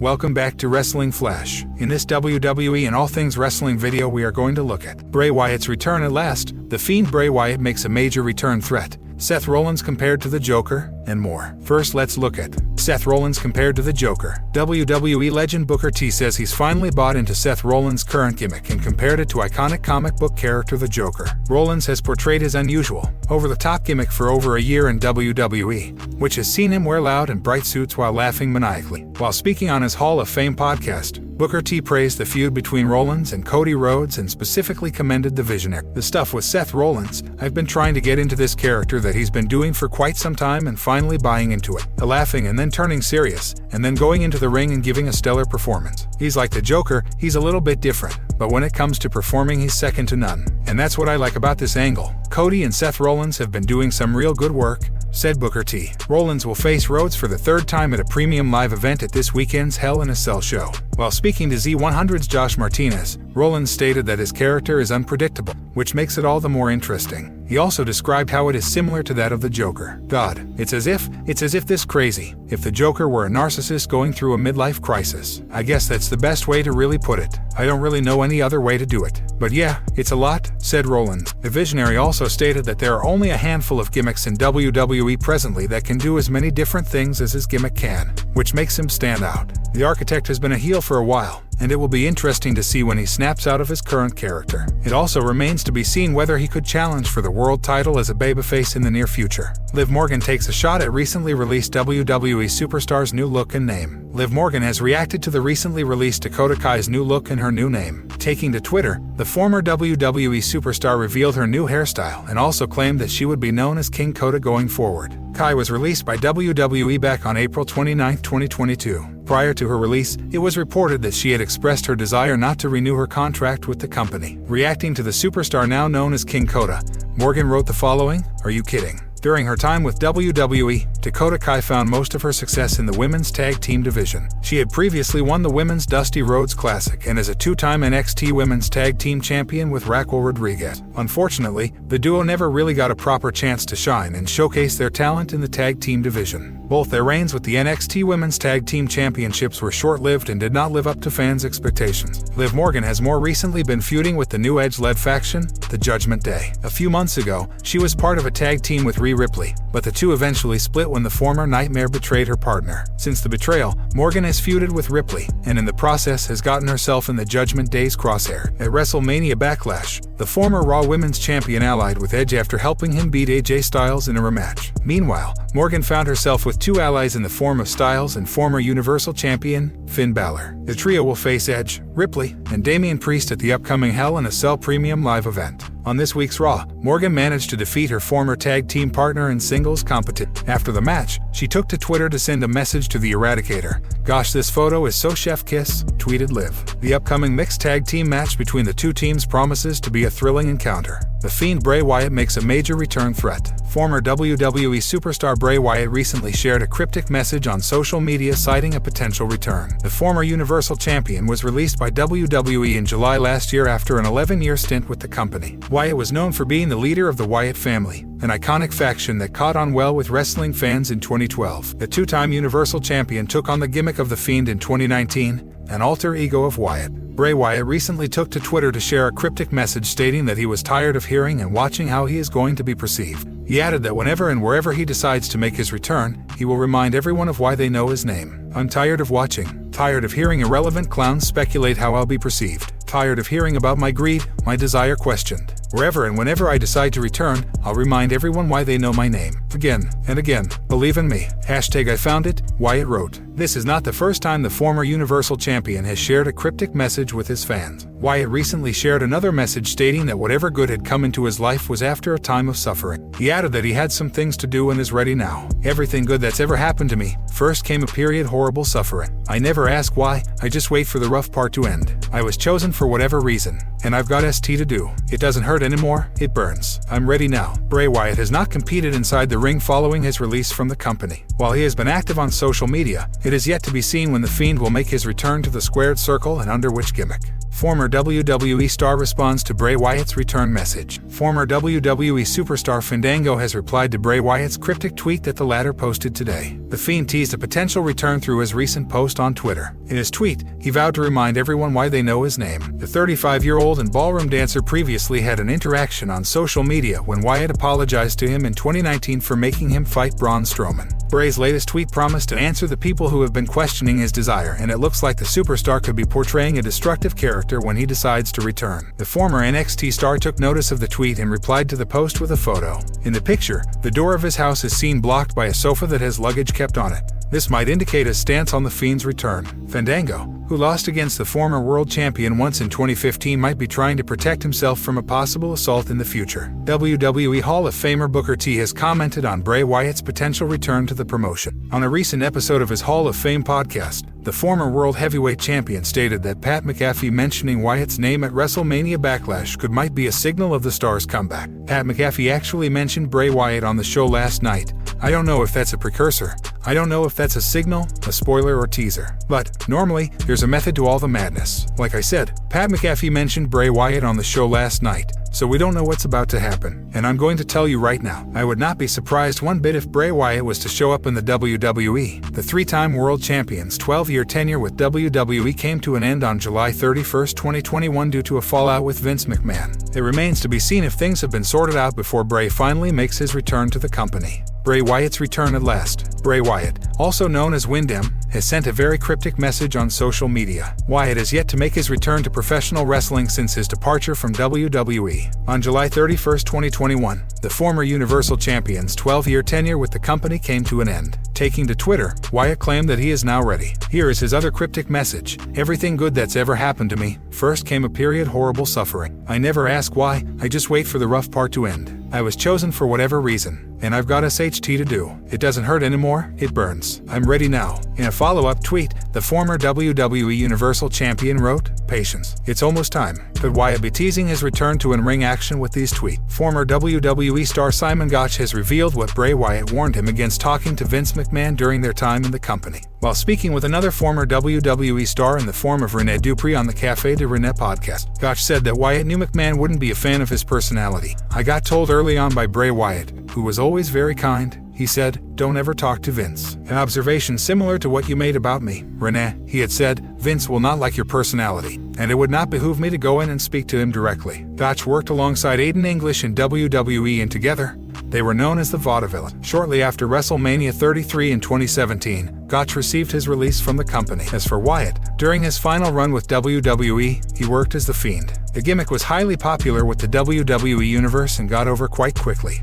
Welcome back to Wrestling Flash. In this WWE and all things wrestling video we are going to look at Bray Wyatt's return at last, the Fiend Bray Wyatt makes a major return threat, Seth Rollins compared to the Joker, and more. First, let's look at Seth Rollins compared to the Joker. WWE legend Booker T says he's finally bought into Seth Rollins' current gimmick and compared it to iconic comic book character the Joker. Rollins has portrayed his unusual, over-the-top gimmick for over a year in WWE, which has seen him wear loud and bright suits while laughing maniacally. While speaking on his Hall of Fame podcast, Booker T praised the feud between Rollins and Cody Rhodes and specifically commended the visionary. The stuff with Seth Rollins, I've been trying to get into this character that he's been doing for quite some time and finally buying into it. Laughing and then turning serious, and then going into the ring and giving a stellar performance. He's like the Joker, he's a little bit different, but when it comes to performing he's second to none. And that's what I like about this angle. Cody and Seth Rollins have been doing some real good work, said Booker T. Rollins will face Rhodes for the third time at a premium live event at this weekend's Hell in a Cell show. While speaking to Z100's Josh Martinez, Rollins stated that his character is unpredictable, which makes it all the more interesting. He also described how it is similar to that of the Joker. God, it's as if this crazy. If the Joker were a narcissist going through a midlife crisis. I guess that's the best way to really put it. I don't really know any other way to do it. But yeah, it's a lot, said Rollins. The visionary also stated that there are only a handful of gimmicks in WWE presently that can do as many different things as his gimmick can, which makes him stand out. The architect has been a heel for a while, and it will be interesting to see when he snaps out of his current character. It also remains to be seen whether he could challenge for the world title as a babyface in the near future. Liv Morgan takes a shot at recently released WWE superstar's new look and name. Liv Morgan has reacted to the recently released Dakota Kai's new look and her new name. Taking to Twitter, the former WWE superstar revealed her new hairstyle and also claimed that she would be known as King Coda going forward. Kai was released by WWE back on April 29, 2022. Prior to her release, it was reported that she had expressed her desire not to renew her contract with the company. Reacting to the superstar now known as King Coda, Morgan wrote the following, "Are you kidding?" During her time with WWE, Dakota Kai found most of her success in the women's tag team division. She had previously won the Women's Dusty Rhodes Classic and is a two-time NXT Women's Tag Team Champion with Raquel Rodriguez. Unfortunately, the duo never really got a proper chance to shine and showcase their talent in the tag team division. Both their reigns with the NXT Women's Tag Team Championships were short-lived and did not live up to fans' expectations. Liv Morgan has more recently been feuding with the New Edge-led faction, the Judgment Day. A few months ago, she was part of a tag team with Rhea Ripley, but the two eventually split when the former Nightmare betrayed her partner. Since the betrayal, Morgan has feuded with Ripley, and in the process has gotten herself in the Judgment Day's crosshair. At WrestleMania Backlash, the former Raw Women's Champion allied with Edge after helping him beat AJ Styles in a rematch. Meanwhile, Morgan found herself with two allies in the form of Styles and former Universal Champion, Finn Balor. The trio will face Edge, Ripley, and Damian Priest at the upcoming Hell in a Cell Premium Live event. On this week's Raw, Morgan managed to defeat her former tag team partner and singles competition. After the match, she took to Twitter to send a message to the Eradicator. "Gosh, this photo is so chef kiss," tweeted Liv. The upcoming mixed tag team match between the two teams promises to be a thrilling encounter. The Fiend Bray Wyatt makes a major return threat. Former WWE superstar Bray Wyatt recently shared a cryptic message on social media citing a potential return. The former Universal Champion was released by WWE in July last year after an 11-year stint with the company. Wyatt was known for being the leader of the Wyatt family, an iconic faction that caught on well with wrestling fans in 2012. The two-time Universal Champion took on the gimmick of the Fiend in 2019, an alter ego of Wyatt. Bray Wyatt recently took to Twitter to share a cryptic message stating that he was tired of hearing and watching how he is going to be perceived. He added that whenever and wherever he decides to make his return, he will remind everyone of why they know his name. "I'm tired of watching, tired of hearing irrelevant clowns speculate how I'll be perceived, tired of hearing about my greed, my desire questioned. Wherever and whenever I decide to return, I'll remind everyone why they know my name. Again and again, believe in me. Hashtag I found it," Wyatt wrote. This is not the first time the former Universal Champion has shared a cryptic message with his fans. Wyatt recently shared another message stating that whatever good had come into his life was after a time of suffering. He added that he had some things to do and is ready now. "Everything good that's ever happened to me, first came a period horrible suffering. I never ask why, I just wait for the rough part to end. I was chosen for whatever reason, and I've got ST to do. It doesn't hurt anymore, it burns. I'm ready now." Bray Wyatt has not competed inside the ring following his release from the company. While he has been active on social media, it is yet to be seen when the Fiend will make his return to the squared circle and under which gimmick. Former WWE star responds to Bray Wyatt's return message. Former WWE superstar Fandango has replied to Bray Wyatt's cryptic tweet that the latter posted today. The Fiend teased a potential return through his recent post on Twitter. In his tweet, he vowed to remind everyone why they know his name. The 35-year-old and ballroom dancer previously had an interaction on social media when Wyatt apologized to him in 2019 for making him fight Braun Strowman. Bray's latest tweet promised to answer the people who have been questioning his desire, and it looks like the superstar could be portraying a destructive character when he decides to return. The former NXT star took notice of the tweet and replied to the post with a photo. In the picture, the door of his house is seen blocked by a sofa that has luggage kept on it. This might indicate his stance on the Fiend's return. Fandango, who lost against the former world champion once in 2015, might be trying to protect himself from a possible assault in the future. WWE Hall of Famer Booker T has commented on Bray Wyatt's potential return to the promotion. On a recent episode of his Hall of Fame podcast, the former world heavyweight champion stated that Pat McAfee mentioning Wyatt's name at WrestleMania Backlash might be a signal of the star's comeback. Pat McAfee actually mentioned Bray Wyatt on the show last night. I don't know if that's a precursor. I don't know if that's a signal, a spoiler, or teaser. But, normally, there's a method to all the madness. Like I said, Pat McAfee mentioned Bray Wyatt on the show last night, so we don't know what's about to happen. And I'm going to tell you right now, I would not be surprised one bit if Bray Wyatt was to show up in the WWE. The three-time world champion's 12-year tenure with WWE came to an end on July 31, 2021 due to a fallout with Vince McMahon. It remains to be seen if things have been sorted out before Bray finally makes his return to the company. Bray Wyatt's return at last. Bray Wyatt, also known as Windham, has sent a very cryptic message on social media. Wyatt has yet to make his return to professional wrestling since his departure from WWE. On July 31, 2021, the former Universal Champion's 12-year tenure with the company came to an end. Taking to Twitter, Wyatt claimed that he is now ready. Here is his other cryptic message. Everything good that's ever happened to me. First came a period horrible suffering. I never ask why, I just wait for the rough part to end. I was chosen for whatever reason, and I've got SHT to do. It doesn't hurt anymore, it burns. I'm ready now. In a follow-up tweet, the former WWE Universal Champion wrote, "Patience. It's almost time." Could Wyatt be teasing his return to in-ring action with these tweets? Former WWE star Simon Gotch has revealed what Bray Wyatt warned him against talking to Vince McMahon during their time in the company. While speaking with another former WWE star in the form of Rene Dupree on the Café de Rene podcast, Gotch said that Wyatt knew McMahon wouldn't be a fan of his personality. "I got told early on by Bray Wyatt, who was always very kind. He said, 'Don't ever talk to Vince.' An observation similar to what you made about me, Rene. He had said, 'Vince will not like your personality, and it would not behoove me to go in and speak to him directly.'" Gotch worked alongside Aiden English in WWE, and together, they were known as the Vaudevilles. Shortly after WrestleMania 33 in 2017, Gotch received his release from the company. As for Wyatt, during his final run with WWE, he worked as the Fiend. The gimmick was highly popular with the WWE Universe and got over quite quickly.